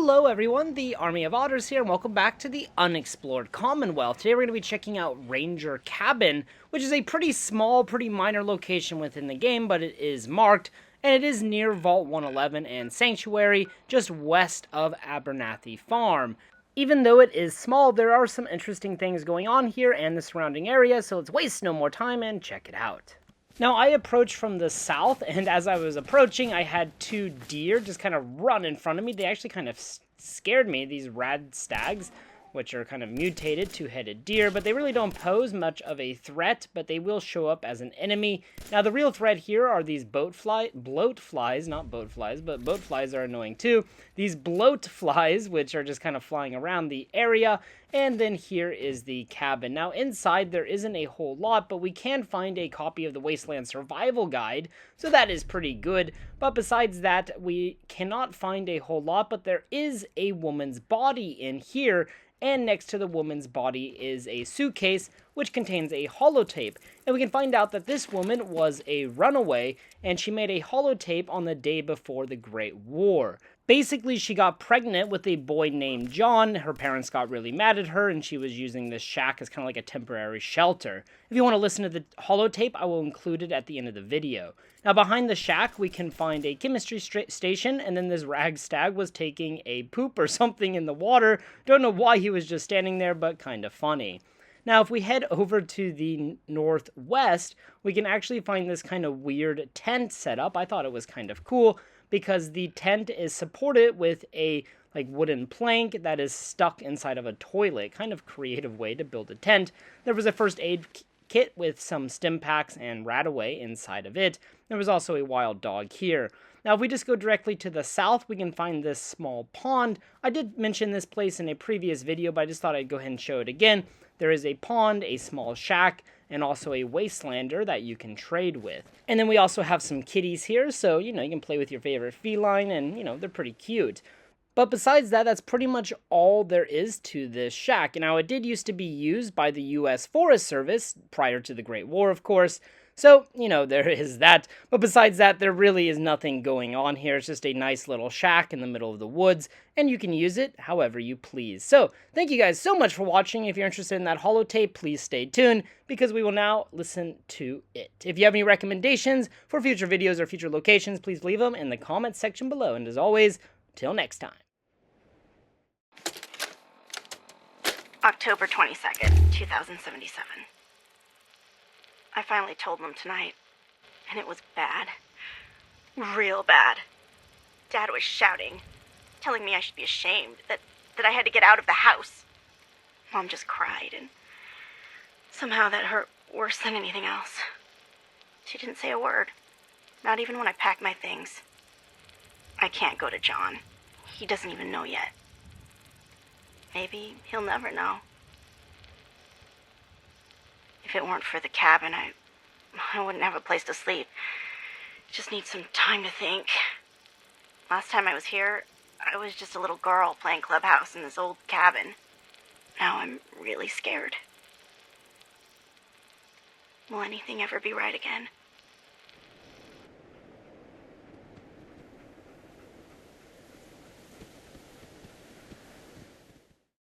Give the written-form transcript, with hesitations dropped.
Hello everyone, the Army of Otters here, and welcome back to the Unexplored Commonwealth. Today we're going to be checking out Ranger Cabin, which is a pretty small, pretty minor location within the game, but it is marked, and it is near Vault 111 and Sanctuary, just west of Abernathy Farm. Even though it is small, there are some interesting things going on here and the surrounding area, so let's waste no more time and check it out. Now, I approached from the south, and as I was approaching, I had two deer just kind of run in front of me. They actually kind of scared me, these rad stags, which are kind of mutated two-headed deer, but they really don't pose much of a threat, but they will show up as an enemy. Now, the real threat here are these bloat flies, not boat flies, but boat flies are annoying too. These bloat flies, which are just kind of flying around the area, and then here is the cabin. Now, inside there isn't a whole lot, but we can find a copy of the Wasteland Survival Guide, so that is pretty good. But besides that, we cannot find a whole lot, but there is a woman's body in here, and next to the woman's body is a suitcase which contains a holotape. And we can find out that this woman was a runaway, and she made a holotape on the day before the Great War. Basically, she got pregnant with a boy named John. Her parents got really mad at her, and she was using this shack as kind of like a temporary shelter. If you want to listen to the holotape, I will include it at the end of the video. Now, behind the shack, we can find a chemistry station, and then this rag stag was taking a poop or something in the water. Don't know why he was just standing there, but kind of funny. Now, if we head over to the northwest, we can actually find this kind of weird tent setup. I thought it was kind of cool, because the tent is supported with a wooden plank that is stuck inside of a toilet. Kind of creative way to build a tent. There was a first aid kit with some stim packs and Runaway inside of it. There was also a wild dog here. Now, if we just go directly to the south, we can find this small pond. I did mention this place in a previous video, but I just thought I'd go ahead and show it again. There is a pond, a small shack, and also a wastelander that you can trade with. And then we also have some kitties here, so, you can play with your favorite feline, and, they're pretty cute. But besides that, that's pretty much all there is to this shack. Now, it did used to be used by the U.S. Forest Service prior to the Great War, of course. So, there is that. But besides that, there really is nothing going on here. It's just a nice little shack in the middle of the woods, and you can use it however you please. So, thank you guys so much for watching. If you're interested in that holotape, please stay tuned, because we will now listen to it. If you have any recommendations for future videos or future locations, please leave them in the comments section below. And as always, till next time. October 22nd, 2077. I finally told them tonight, and it was bad. Real bad. Dad was shouting, telling me I should be ashamed, that I had to get out of the house. Mom just cried, and somehow that hurt worse than anything else. She didn't say a word, not even when I packed my things. I can't go to John. He doesn't even know yet. Maybe he'll never know. If it weren't for the cabin, I wouldn't have a place to sleep. Just need some time to think. Last time I was here, I was just a little girl playing clubhouse in this old cabin. Now I'm really scared. Will anything ever be right again?